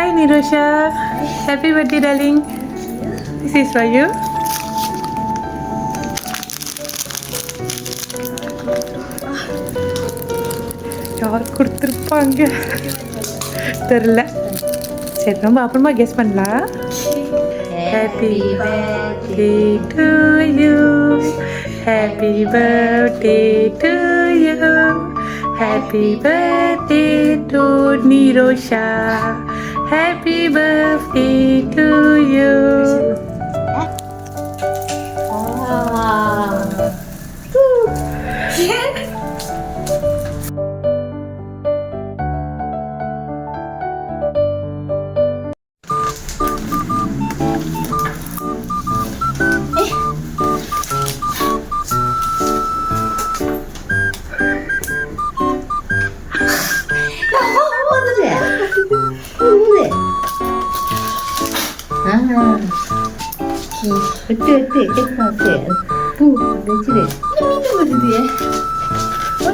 Hi Nirosha. Happy birthday darling. This is for you. யார் கொடுத்துருப்பாங்க தெரியல. சரி நம்ம அப்புறமா கெஸ் பண்ணலாம். Happy birthday to you. Happy birthday to you. Happy birthday to Nirosha. Happy birthday to you.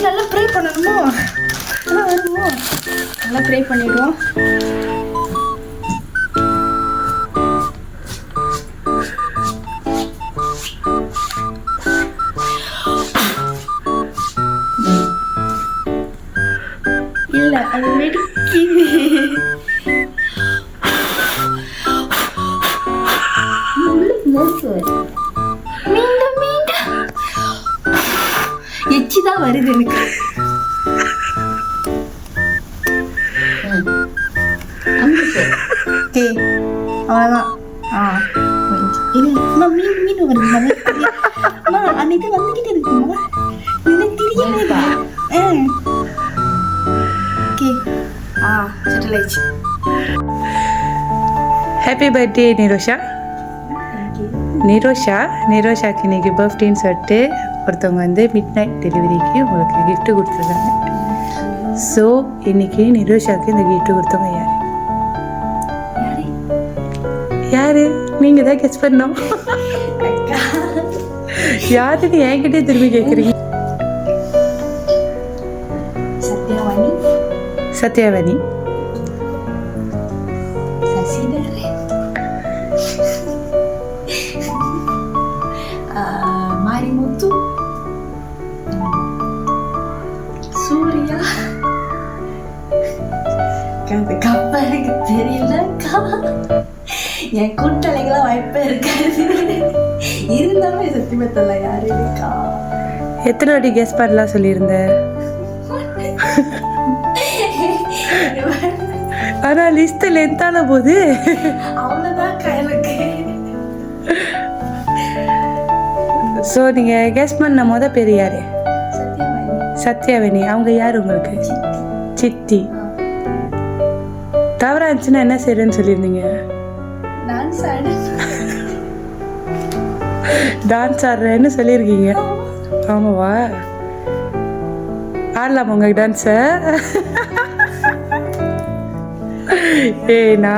நல்லா pray பண்ணணுமோ? வருமோ? நல்லா ப்ரே பண்ணிடுவோம். இல்லை அது வெடிக்குது. மீண்டும் மீண்டும் எச்சிதான் வருது எனக்கு. அவ்வளோதான். இல்லை மீண்டும் மீண்டும் வருது. அந்த இது வந்துக்கிட்டே இருக்குமா? தெரியலேதா? ஓகே செட்டில் ஆயிடுச்சு. Happy birthday Nirosha. நிரோஷாக்கு இன்றைக்கி பர்த்டேன்னு சொல்லிட்டு ஒருத்தவங்க வந்து மிட் நைட் டெலிவரிக்கு உங்களுக்கு கிஃப்ட் கொடுத்துருக்காங்க. ஸோ இன்றைக்கி நிரோஷாவுக்கு இந்த கிஃப்ட் கொடுத்தவங்க யார்? நீங்கள் தான் கெஸ் பண்ணோம். யாருன்னு என்கிட்டே திரும்பி கேட்குறீங்க? சத்யாவாணி. மாரிமுத்து. சூர்யா. கப்பா எனக்கு தெரியலக்கா. என் கூட்டலைகளாம் வாய்ப்பே இருக்காது. இருந்தாலும் சத்தியமா தெரியல யாரு இருக்கா. எத்தனை வாட்டி கெஸ் பண்ணலாம் சொல்லியிருந்தேன். ஆனா லிஸ்ட் லென்த்தான போது அவ்வளோதான் எனக்கு. ஸோ நீங்கள் கெஸ் பண்ண பேர் யார்? சத்யாவாணி. அவங்க யார் உங்களுக்கு? சித்தி. தவறா இருந்துச்சுன்னா என்ன செய்யறேன்னு சொல்லியிருந்தீங்க? டான்ஸ் ஆடுறேன்னு சொல்லியிருக்கீங்க. ஆமாவா? ஆடலாம் உங்களுக்கு டான்ஸை? ஏன்னா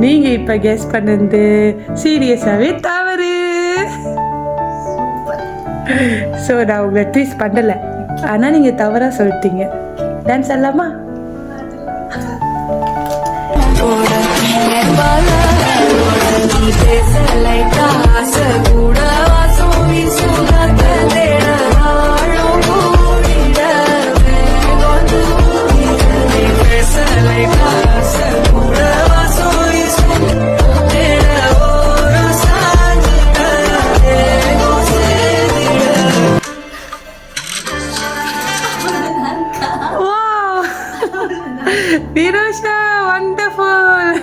நீங்க இப்ப கெஸ் பண்ணது சீரியஸாவே தவறு. ஸோ நான் உங்களை ட்வீட் பண்ணல, ஆனா நீங்க தவறா சொல்லிட்டீங்க. டான்ஸ் ஆடலாமா? நிரோஷா வண்டர்ஃபுல்.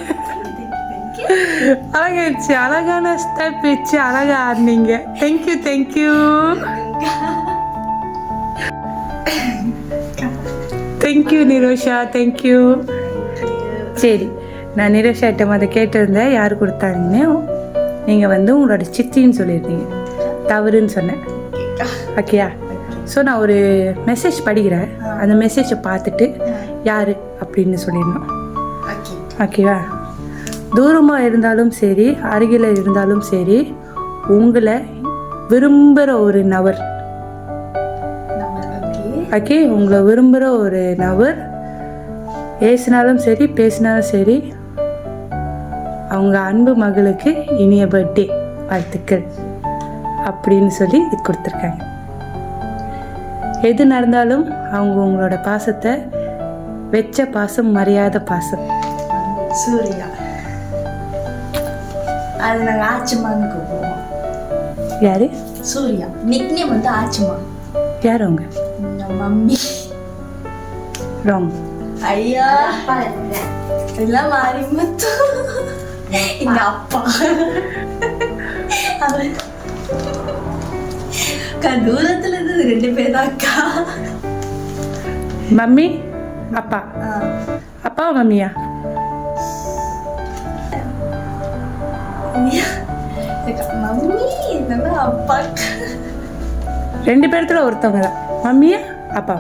அழகாச்சு. அழகான ஸ்டெப் வச்சு அழகா ஆடினீங்க. Thank you thank you thank you Nirosha. Thank you. சரி, நான் நிரோஷா கிட்ட அதை கேட்டிருந்தேன் யார் கொடுத்தாங்கன்னு. நீங்கள் வந்து உங்களோட சித்தின்னு சொல்லியிருந்தீங்க. தவறுன்னு சொன்னேன். ஓகேயா? ஸோ நான் ஒரு மெசேஜ் படிக்கிறேன். அந்த மெசேஜை பார்த்துட்டு யார் அப்படின்னு சொல்லிடணும். ஓகேவா? தூரமாக இருந்தாலும் சரி, அருகில் இருந்தாலும் சரி, உங்களை விரும்புகிற ஒரு நபர். ஓகே, உங்களை விரும்புகிற ஒரு நபர் ஏசினாலும் சரி பேசினாலும் சரி அவங்க அன்பு மகளுக்கு இனிய பர்த்டே வாழ்த்துக்கள் அப்படின்னு சொல்லி இது கொடுத்துருக்காங்க. எது நடந்தாலும் அவங்க உங்களோட பாசத்தை வெச்ச பாசம் மரியாதை பாசம். சூர்யா அது நாங்கள் ஆச்சுமான்னு கூப்பிடுவோம். யாரு? சூர்யா. நிக் நேம் வந்து ஆச்சுமா. யார் அவங்க? மம்மி. ராங். ஐயா எல்லாம் மாறி முத்து எங்க அப்பா. தூரத்துல இருந்து 2 பேர் தான் அக்கா. மம்மி அப்பா. அப்பா மம்மியா? மம்மி இல்லைன்னா அப்பா. 2 பேர்த்துல ஒருத்தவங்க தான். மம்மியா அப்பா?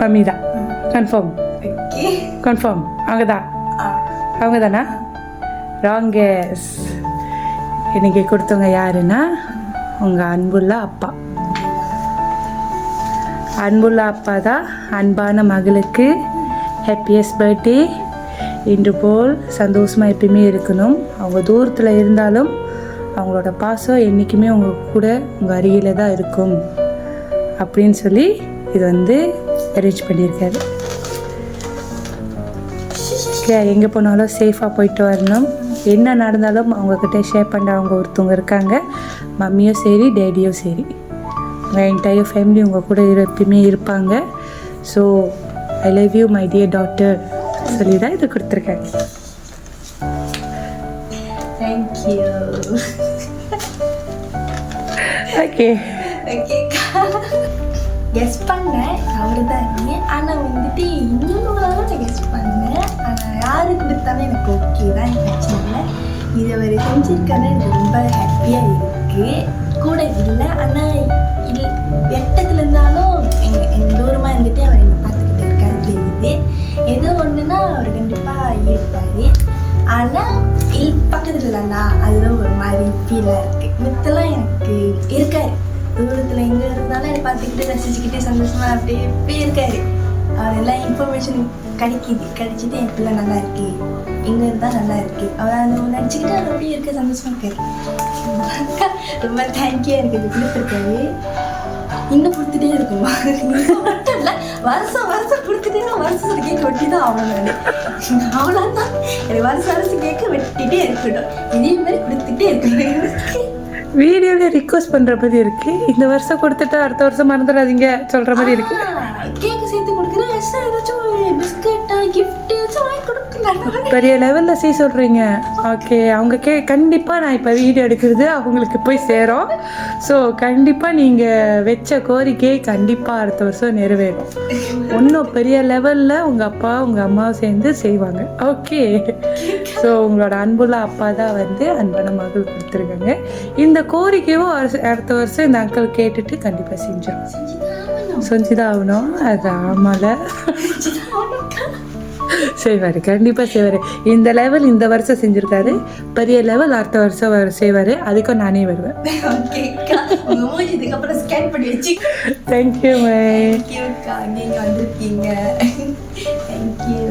மம்மி தான். கன்ஃபார்ம். கன்ஃபார்ம் அவங்க தான். அவங்க தானா? Wrong guess. இன்னைக்கு கொடுத்தவங்க யாருன்னா உங்கள் அன்புள்ள அப்பா. அன்புள்ள அப்பா தான் அன்பான மகளுக்கு ஹாப்பியஸ்ட் பர்த்டே. இன்று போல் சந்தோஷமாக எப்பயுமே இருக்கணும். அவங்க தூரத்தில் இருந்தாலும் அவங்களோட பாசம் என்றைக்குமே உங்கள் கூட உங்கள் அருகில் தான் இருக்கும் அப்படின்னு சொல்லி இது வந்து அரேஞ்ச் பண்ணியிருக்காரு. எங்கே போனாலும் சேஃபாக போயிட்டு வரணும். என்ன நடந்தாலும் அவங்கக்கிட்ட ஷேர் பண்ண அவங்க ஒருத்தவங்க இருக்காங்க. மம்மியும் சரி டேடியும் சரி உங்கள் என்டையர் ஃபேமிலி உங்கள் கூட எப்பயுமே இருப்பாங்க. So I love you my dear daughter சொல்லி தான் இது கொடுத்துருக்காங்க. தேங்க்யூ. ஓகே கெஸ் பண்ணேன் அவர் தான். ஆனால் வந்துட்டு இன்னொரு கெஸ் பண்ணேன். ஆனால் யாரு கொடுத்தாலும் எனக்கு ஓகே தான், பிரச்சனை இல்லை. இதை அவர் செஞ்சிருக்காரு, எனக்கு ரொம்ப ஹாப்பியாக இருக்குது. கூட இல்லை ஆனால் இது வெட்டத்தில் இருந்தாலும் எங்கள் தூரமாக இருந்துட்டு அவர் என்னை பார்த்துக்கிட்டு இருக்காரு தெரியுது. ஏதோ ஒன்றுனா அவர் கண்டிப்பாக இருப்பார். ஆனால் பக்கத்தில் இல்லைண்ணா அதுதான் ஒரு மாதிரி ஃபீலாக இருக்குது. மித்தெல்லாம் எனக்கு இருக்காரு. தூரத்தில் எங்கே இருந்தாலும் என்னை பார்த்துக்கிட்டு ரசிச்சுக்கிட்டு சந்தோஷமாக அப்படியே இப்படியே இருக்காரு. அவர் எல்லா இன்ஃபர்மேஷன் கிடைச்சிட்டு என் பிள்ளை நல்லா இருக்கு, எங்கே இருந்தால் நல்லா இருக்கு, அவர் அதை நினச்சிக்கிட்டு அவர் அப்படியே இருக்க சந்தோஷமாக இருக்காரு. ரொம்ப தேங்க்யூ. எனக்கு இது கொடுத்துருக்காரு. இன்னும் கொடுத்துட்டே இருக்குமா? மட்டும் இல்லை, வருஷம் கொடுத்துட்டே தான். வருஷம் கேட்க வெட்டி தான் ஆகணும். நான் அவ்வளோதான். எனக்கு வருஷம் கேட்க வெட்டிகிட்டே இருக்கட்டும். இதே மாதிரி கொடுத்துட்டே இருக்கணும். வீடியோவில் ரிக்வஸ்ட் பண்ணுற மாதிரி இருக்குது. இந்த வருஷம் கொடுத்துட்டு அடுத்த வருஷம் மறந்துடாதீங்க சொல்கிற மாதிரி இருக்குது. கேக்கு சேர்த்து கொடுக்குறேன். ஏதாச்சும் பிஸ்கெட்டா கிஃப்ட் ஏதாச்சும் வாங்கி கொடுக்கலாம். பெரிய லெவலில் செய்ய சொல்கிறீங்க. ஓகே, அவங்க கண்டிப்பாக நான் இப்போ வீடியோ எடுக்கிறது அவங்களுக்கு போய் சேரும். ஸோ கண்டிப்பாக நீங்கள் வச்ச கோரிக்கை கண்டிப்பாக அடுத்த வருஷம் நிறைவேறும். இன்னும் பெரிய லெவலில் உங்கள் அப்பா உங்கள் அம்மாவும் சேர்ந்து செய்வாங்க. ஓகே, ஸோ உங்களோட அன்புள்ள அப்பா தான் வந்து அன்பான மகள் கொடுத்துருக்காங்க. இந்த கோரிக்கையும் அடுத்த வருஷம் இந்த அங்கிள் கேட்டுட்டு கண்டிப்பாக செஞ்சுதான் ஆகணும். அது ஆமால செய்வார், கண்டிப்பாக செய்வார். இந்த லெவல் இந்த வருஷம் செஞ்சுருக்காரு, பெரிய லெவல் அடுத்த வருஷம் செய்வார். அதுக்கும் நானே வருவேன். தேங்க்யூ. மை நீங்கள் வந்திருக்கீங்க. தேங்க்யூ.